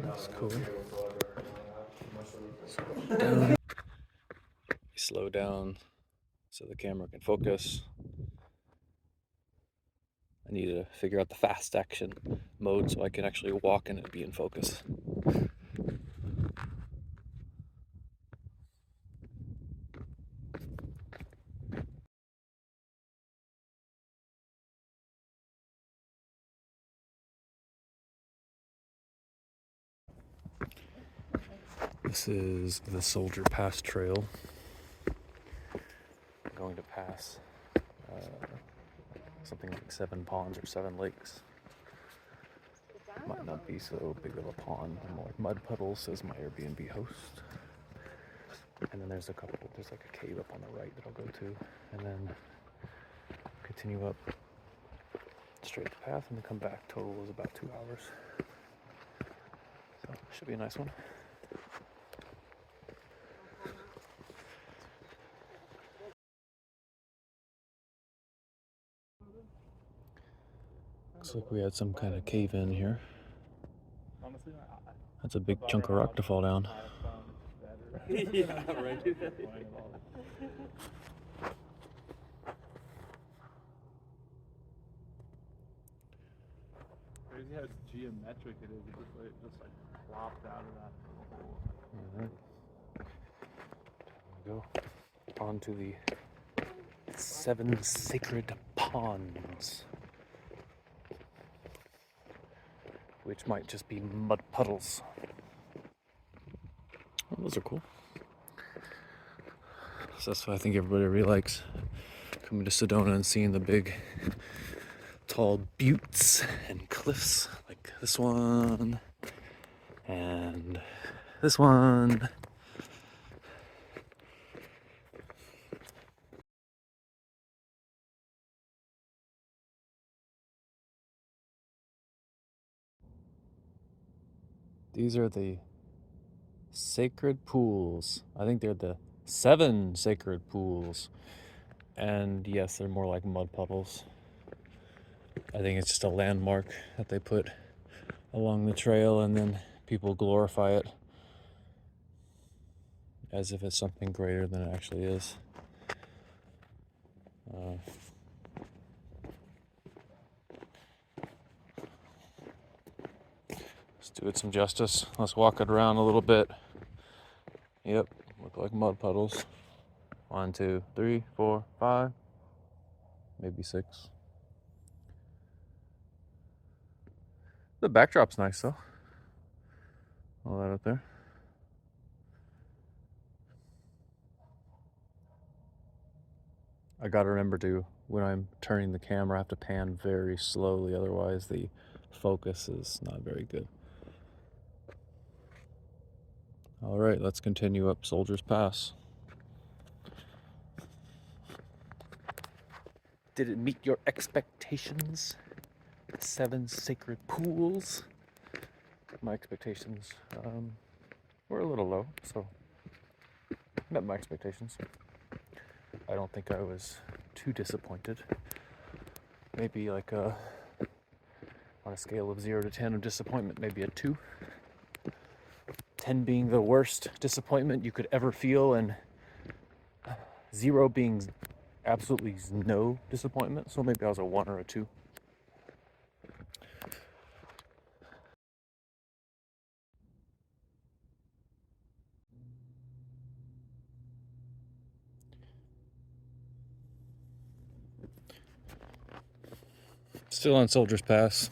That's cool. Slow down. Slow down so the camera can focus. I need to figure out the fast action mode so I can actually walk and it be in focus. This is the Soldier Pass Trail. I'm going to pass something like 7 ponds or 7 lakes. Might not be so big of a pond, more like mud puddles, says my Airbnb host. And then there's like a cave up on the right that I'll go to, and then continue up straight the path and then come back. Total is about 2 hours. So should be a nice one. Looks like we had some kind of cave in here. That's a big chunk of rock to fall down. Yeah, right. Crazy how geometric it is. It just like plopped out of that hole. Alright. There we go. On to the 7 sacred ponds, which might just be mud puddles. Oh, those are cool. So that's why I think everybody really likes coming to Sedona and seeing the big tall buttes and cliffs like this one and this one. These are the sacred pools. I think they're the 7 sacred pools. And yes, they're more like mud puddles. I think it's just a landmark that they put along the trail, and then people glorify it as if it's something greater than it actually is. Let's do it some justice. Let's walk it around a little bit. Yep, look like mud puddles. 1, 2, 3, 4, 5, maybe 6. The backdrop's nice though. All that up there. I gotta remember to, when I'm turning the camera, I have to pan very slowly, otherwise the focus is not very good. All right, let's continue up Soldier's Pass. Did it meet your expectations? 7 sacred pools. My expectations were a little low, so met my expectations. I don't think I was too disappointed. Maybe like on a scale of 0 to 10 of disappointment, maybe a 2. 10 being the worst disappointment you could ever feel, and 0 being absolutely no disappointment. So maybe I was a 1 or a 2. Still on Soldier's Pass.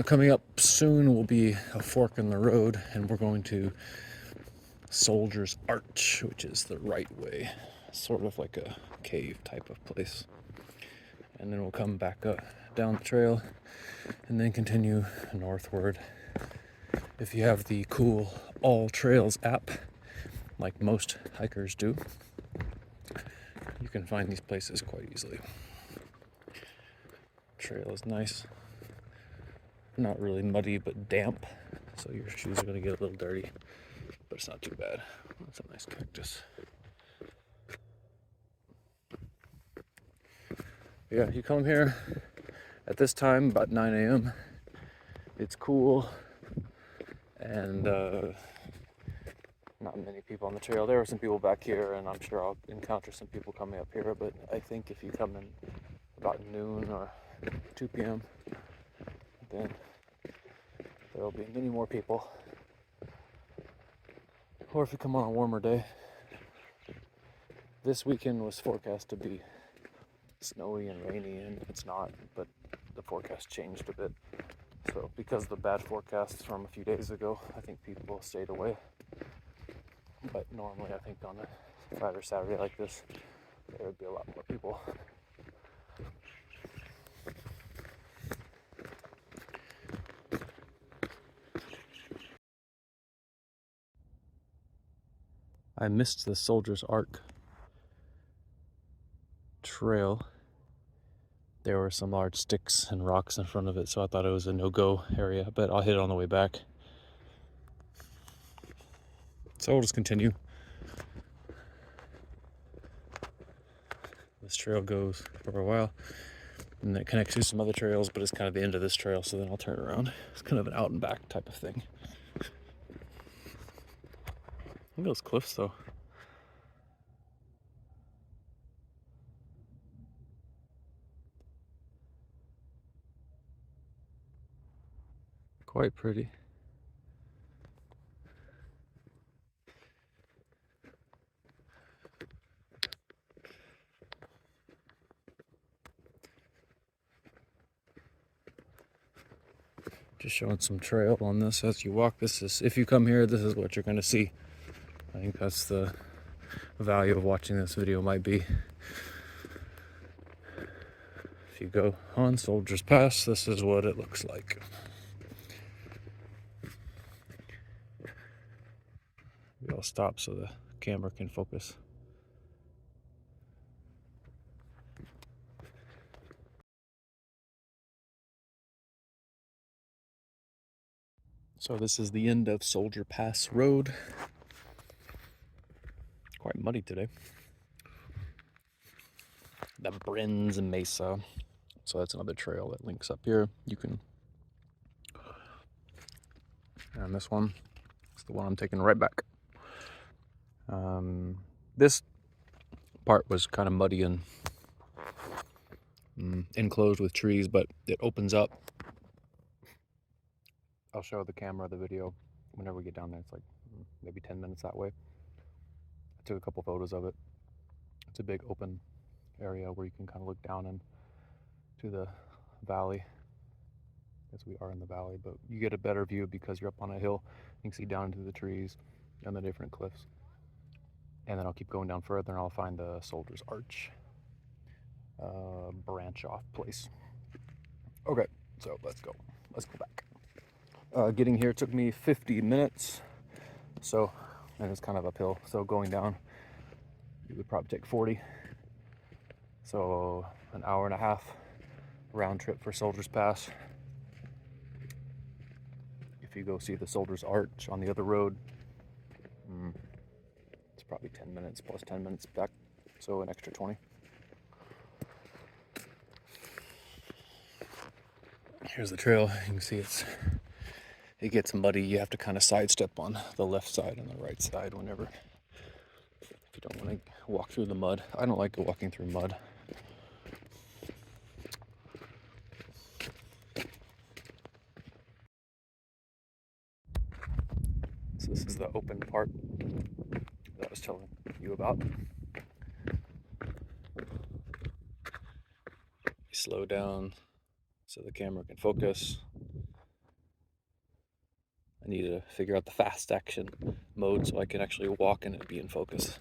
Coming up soon will be a fork in the road, and we're going to Soldier's Arch, which is the right way, sort of like a cave type of place. And then we'll come back up down the trail and then continue northward. If you have the cool All Trails app, like most hikers do, you can find these places quite easily. Trail is nice. Not really muddy, but damp, so your shoes are going to get a little dirty, but it's not too bad. That's a nice cactus. Yeah, you come here at this time, about 9 a.m. It's cool, and not many people on the trail. There are some people back here, and I'm sure I'll encounter some people coming up here, but I think if you come in about noon or 2 p.m., then there'll be many more people. Or if you come on a warmer day. This weekend was forecast to be snowy and rainy, and it's not, but the forecast changed a bit. So because of the bad forecasts from a few days ago, I think people stayed away. But normally I think on a Friday or Saturday like this, there would be a lot more people. I missed the Soldier's Arc trail. There were some large sticks and rocks in front of it, so I thought it was a no-go area, but I'll hit it on the way back. So we'll just continue. This trail goes for a while, and it connects to some other trails, but it's kind of the end of this trail, so then I'll turn around. It's kind of an out and back type of thing. Look at those cliffs, though. Quite pretty. Just showing some trail on this as you walk. This is, if you come here, this is what you're going to see. I think that's the value of watching this video might be. If you go on Soldier's Pass, this is what it looks like. I'll stop so the camera can focus. So this is the end of Soldier Pass Road. Quite muddy today. The Brins Mesa. So that's another trail that links up here. You can, and this one is the one I'm taking right back. This part was kind of muddy and enclosed with trees, but it opens up. I'll show the camera the video whenever we get down there. It's like maybe 10 minutes that way. I took a couple photos of it. It's a big open area where you can kind of look down into the valley, as we are in the valley, but you get a better view because you're up on a hill. You can see down into the trees and the different cliffs. And then I'll keep going down further and I'll find the Soldier's Arch branch off place. Okay, so let's go back. Getting here took me 50 minutes, so, and it's kind of uphill, so going down it would probably take 40, so an hour and a half round trip for Soldier's Pass. If you go see the Soldier's Arch on the other road, it's probably 10 minutes plus 10 minutes back, so an extra 20. Here's the trail. You can see it gets muddy. You have to kind of sidestep on the left side and the right side whenever, if you don't want to walk through the mud. I don't like walking through mud. So this is the open part that I was telling you about. You slow down so the camera can focus. I need to figure out the fast action mode so I can actually walk and it be in focus.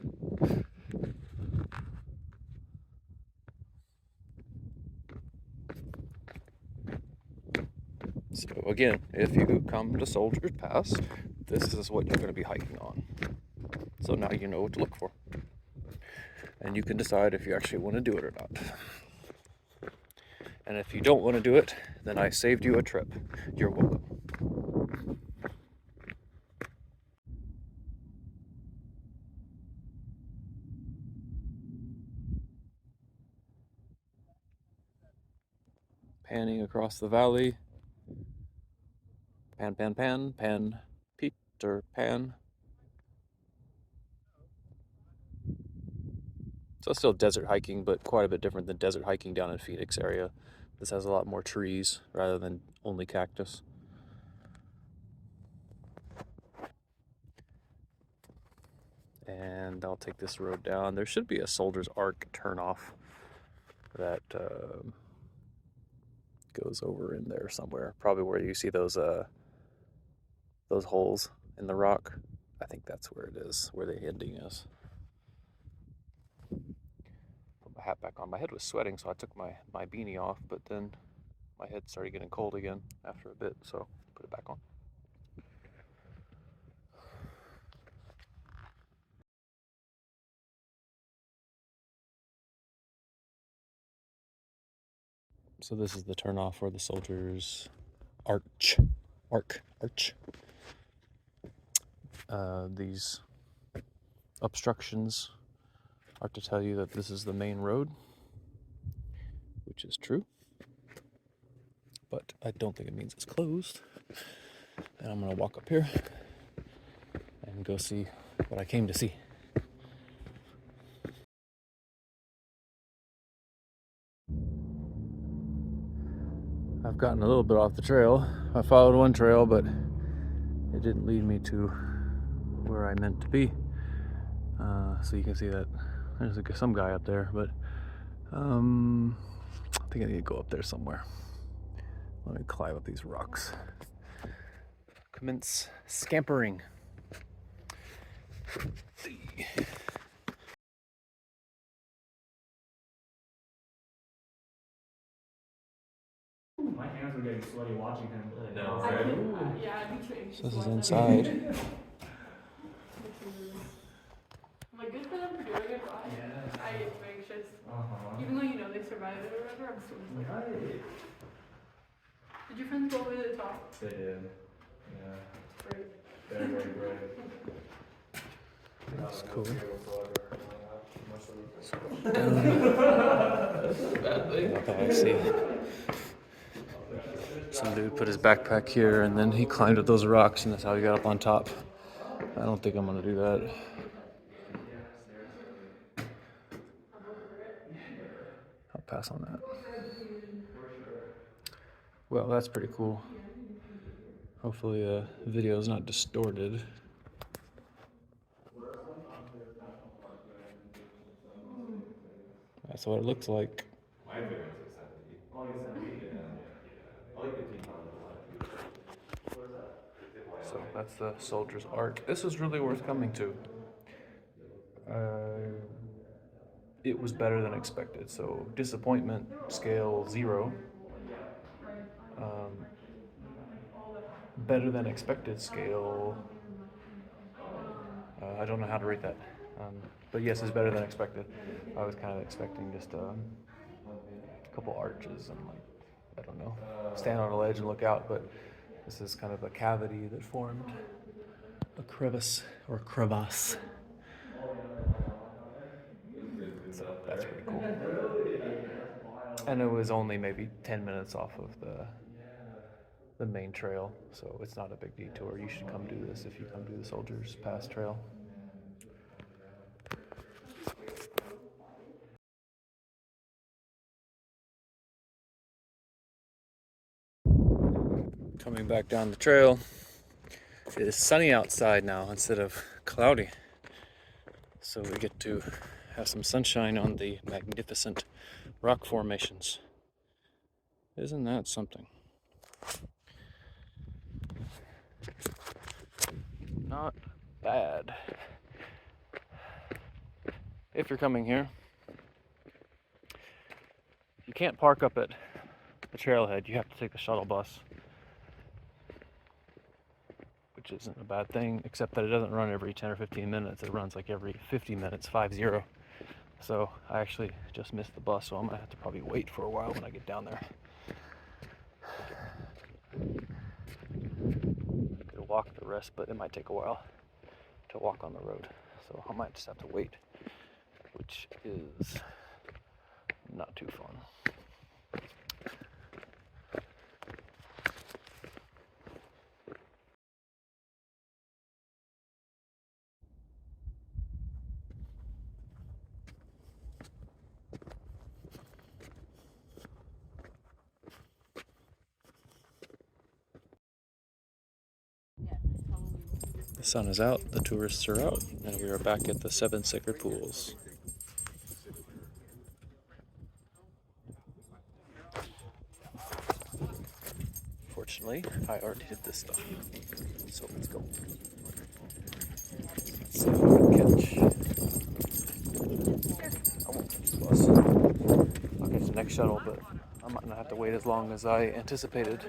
So again, if you come to Soldier's Pass, this is what you're going to be hiking on. So now you know what to look for. And you can decide if you actually want to do it or not. And if you don't want to do it, then I saved you a trip. You're welcome. Panning across the valley. Pan, pan, pan, pan, Peter Pan. So still desert hiking, but quite a bit different than desert hiking down in Phoenix area. This has a lot more trees rather than only cactus. And I'll take this road down. There should be a Soldier's Arc turnoff that goes over in there somewhere. Probably where you see those holes in the rock. I think that's where it is, where the ending is. Put my hat back on. My head was sweating, so I took my beanie off, but then my head started getting cold again after a bit, so put it back on. So this is the turnoff for the Soldier's Arch. These obstructions are to tell you that this is the main road, which is true, but I don't think it means it's closed. And I'm gonna walk up here and go see what I came to see. I've gotten a little bit off the trail. I followed one trail, but it didn't lead me to where I meant to be. So you can see that there's some guy up there, but I think I need to go up there somewhere. Let me climb up these rocks. Commence scampering. My hands were getting sweaty watching him. I know, I right? could, yeah, I'd be too anxious. So this to is watch inside. that. I'm like, good for them for doing it, but Yeah. I get too anxious. Uh-huh. Even though you know they survived it or whatever, I'm still just like, Right. did your friends go all the way to the top? They did. Yeah. Great. Very, very brave. That's cool. I see. Some dude put his backpack here and then he climbed up those rocks and that's how he got up on top. I don't think I'm gonna do that. I'll pass on that. Well, that's pretty cool. Hopefully the video is not distorted. That's what it looks like. My favorite's like 70. Oh, you 70? Yeah. I like the deep on the left. So that's the Soldier's Arc. This was really worth coming to. It was better than expected. So disappointment scale 0. Better than expected scale. I don't know how to rate that. But yes, it's better than expected. I was kind of expecting just a couple arches and like, I don't know, stand on a ledge and look out, but this is kind of a cavity that formed a crevice or crevasse. So that's pretty cool. And it was only maybe 10 minutes off of the main trail, so it's not a big detour. You should come do this if you come do the Soldier's Pass Trail. Coming back down the trail, it is sunny outside now instead of cloudy. So we get to have some sunshine on the magnificent rock formations. Isn't that something? Not bad. If you're coming here, you can't park up at the trailhead. You have to take the shuttle bus, which isn't a bad thing, except that it doesn't run every 10 or 15 minutes. It runs like every 50 minutes, 50. So I actually just missed the bus, so I'm gonna have to probably wait for a while when I get down there. Could walk the rest, but it might take a while to walk on the road. So I might just have to wait, which is not too fun. The sun is out, the tourists are out, and we are back at the 7 Sacred Pools. Fortunately, I already did this stuff, so let's go. Let's see if we can catch. I won't catch the bus. I'll catch the next shuttle, but I might not have to wait as long as I anticipated.